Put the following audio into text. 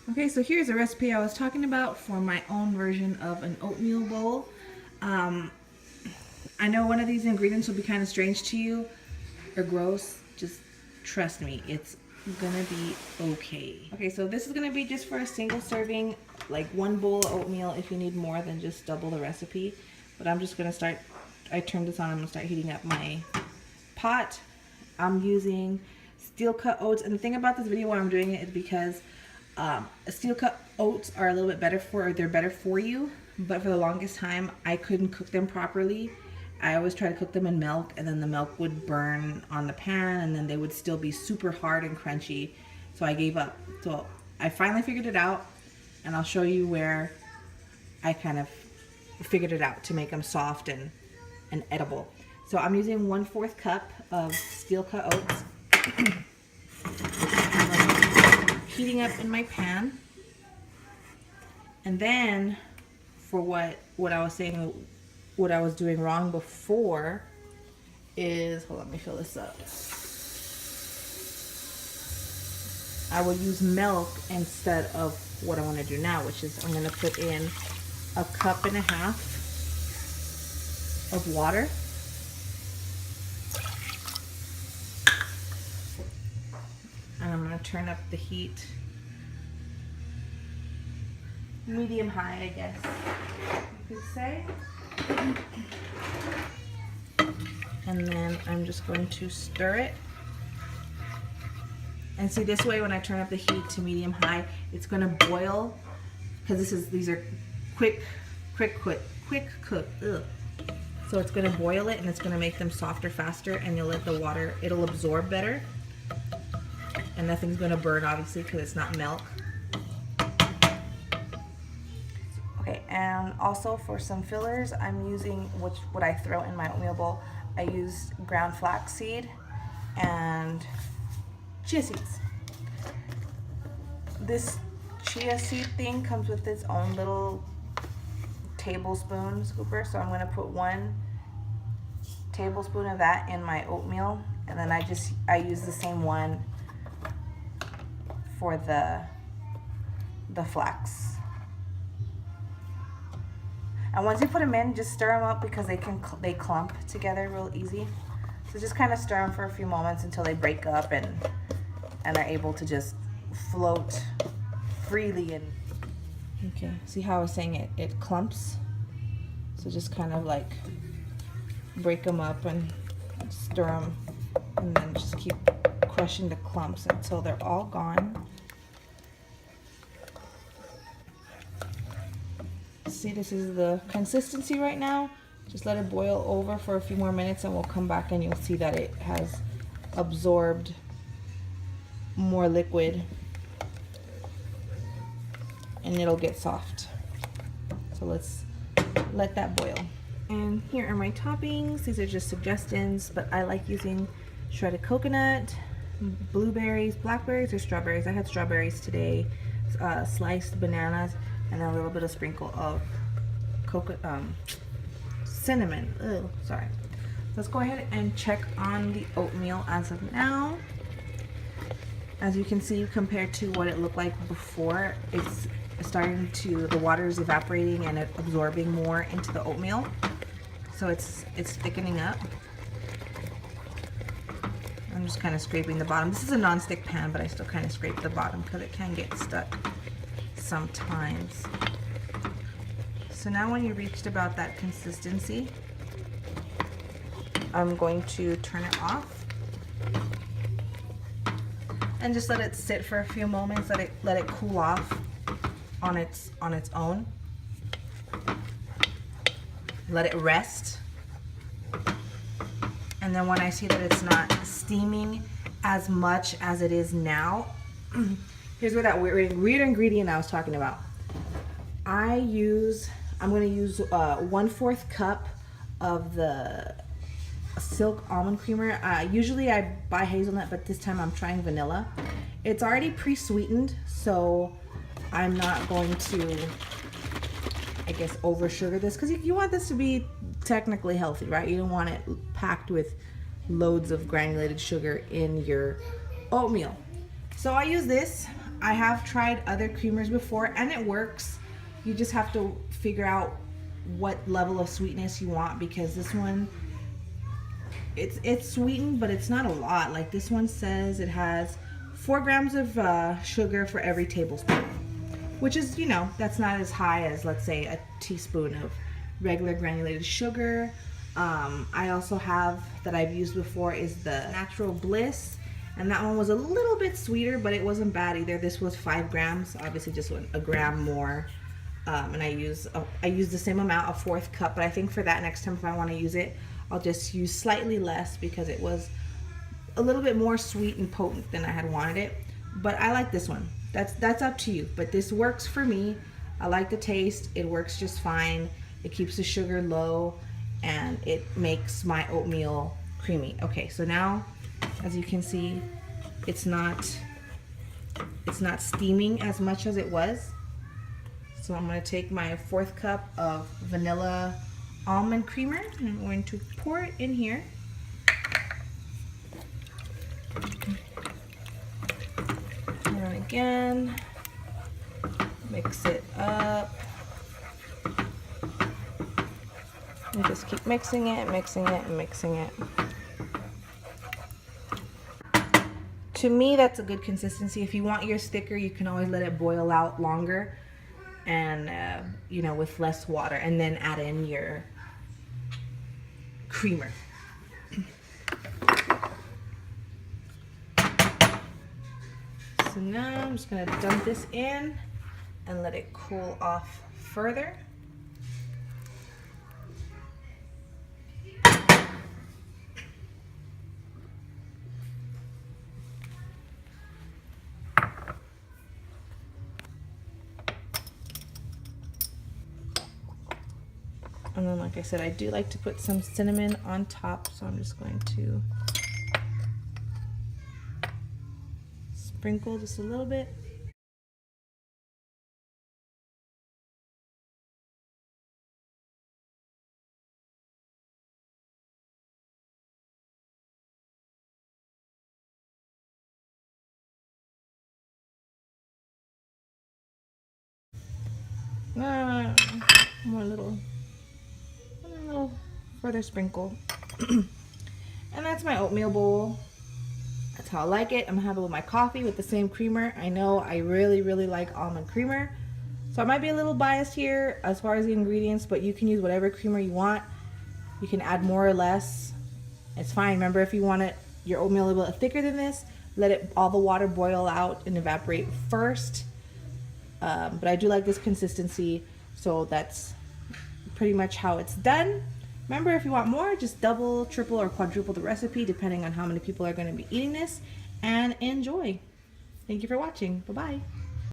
Okay, so here's a recipe I was talking about for my own version of an oatmeal bowl. I know one of these ingredients will be kind of strange to you or gross. Just trust me, it's gonna be okay. Okay, so this is gonna be just for a single serving, like 1 bowl of oatmeal. If you need more, then just double the recipe. But I'm just gonna start, I turned this on, I'm gonna start heating up my pot. I'm using steel cut oats, and the thing about this video why I'm doing it is because steel cut oats are a little bit better they're better for you, but for the longest time I couldn't cook them properly. I always try to cook them in milk, and then the milk would burn on the pan, and then they would still be super hard and crunchy, so I gave up. So I finally figured it out, and I'll show you where I kind of figured it out to make them soft and edible. So I'm using 1/4 cup of steel cut oats. Heating up in my pan. And then for what I was saying, what I was doing wrong before is, hold on, let me fill this up. I will use milk instead of what I want to do now, which is I'm going to put in 1.5 cups of water. And I'm going to turn up the heat medium high, I guess you could say. And then I'm just going to stir it. And see, this way when I turn up the heat to medium high, it's going to boil, because these are quick cook. Ugh. So it's going to boil it, and it's going to make them softer faster, and you'll let the water, it'll absorb better. And nothing's going to burn, obviously, because it's not milk. Okay, and also for some fillers, I'm using what I throw in my oatmeal bowl. I use ground flaxseed and chia seeds. This chia seed thing comes with its own little tablespoon scooper, so I'm going to put 1 tablespoon of that in my oatmeal, and then I use the same one for the flax. And once you put them in, just stir them up, because they clump together real easy. So just kind of stir them for a few moments until they break up and are able to just float freely. And okay, see how I was saying it clumps? So just kind of like break them up and stir them, and then just keep crushing the clumps until they're all gone. See, this is the consistency right now. Just let it boil over for a few more minutes, and we'll come back and you'll see that it has absorbed more liquid, and it'll get soft. So let's let that boil. And here are my toppings. These are just suggestions, but I like using shredded coconut, blueberries, blackberries, or strawberries. I had strawberries today, sliced bananas, and a little bit of sprinkle of cinnamon. Ugh, sorry. Let's go ahead and check on the oatmeal as of now. As you can see, compared to what it looked like before, it's starting to, the water is evaporating and it's absorbing more into the oatmeal. So it's thickening up. I'm just kind of scraping the bottom. This is a non-stick pan, but I still kind of scrape the bottom because it can get stuck sometimes. So now when you reached about that consistency, I'm going to turn it off and just let it sit for a few moments. Let it cool off on its own. Let it rest. And then when I see that it's not steaming as much as it is now, here's where that weird ingredient I was talking about. I'm going to use 1/4 cup of the silk almond creamer. Usually I buy hazelnut, but this time I'm trying vanilla. It's already pre-sweetened, so I'm not going to, I guess, over sugar this, because you want this to be technically healthy, right? You don't want it packed with loads of granulated sugar in your oatmeal. So I use this. I have tried other creamers before and it works. You just have to figure out what level of sweetness you want, because this one, it's sweetened, but it's not a lot. Like this one says it has 4 grams of sugar for every tablespoon, which is, you know, that's not as high as, let's say, a teaspoon of regular granulated sugar. I also have, that I've used before, is the Natural Bliss, and that one was a little bit sweeter, but it wasn't bad either. This was 5 grams, obviously just a gram more. And I use the same amount, a 1/4 cup, but I think for that next time, if I want to use it, I'll just use slightly less, because it was a little bit more sweet and potent than I had wanted it. But I like this one. That's up to you, but this works for me. I like the taste. It works just fine. It keeps the sugar low, and it makes my oatmeal creamy. Okay, so now, as you can see, it's not steaming as much as it was. So I'm going to take my 1/4 cup of vanilla almond creamer, and I'm going to pour it in here. And again, mix it up. And just keep mixing it, mixing it, and mixing it. To me, that's a good consistency. If you want yours thicker, you can always let it boil out longer, and you know, with less water, and then add in your creamer. So now I'm just gonna dump this in and let it cool off further. And then, like I said, I do like to put some cinnamon on top, so I'm just going to sprinkle just a little bit. More little further sprinkle. And that's my oatmeal bowl. That's how I like it. I'm gonna have it with my coffee with the same creamer. I know I really like almond creamer, so I might be a little biased here as far as the ingredients, but you can use whatever creamer you want. You can add more or less. It's fine. Remember, if you want it, your oatmeal a little bit thicker than this, let all the water boil out and evaporate first. But I do like this consistency, so that's pretty much how it's done. Remember, if you want more, just double, triple, or quadruple the recipe depending on how many people are going to be eating this, and enjoy. Thank you for watching. Bye-bye.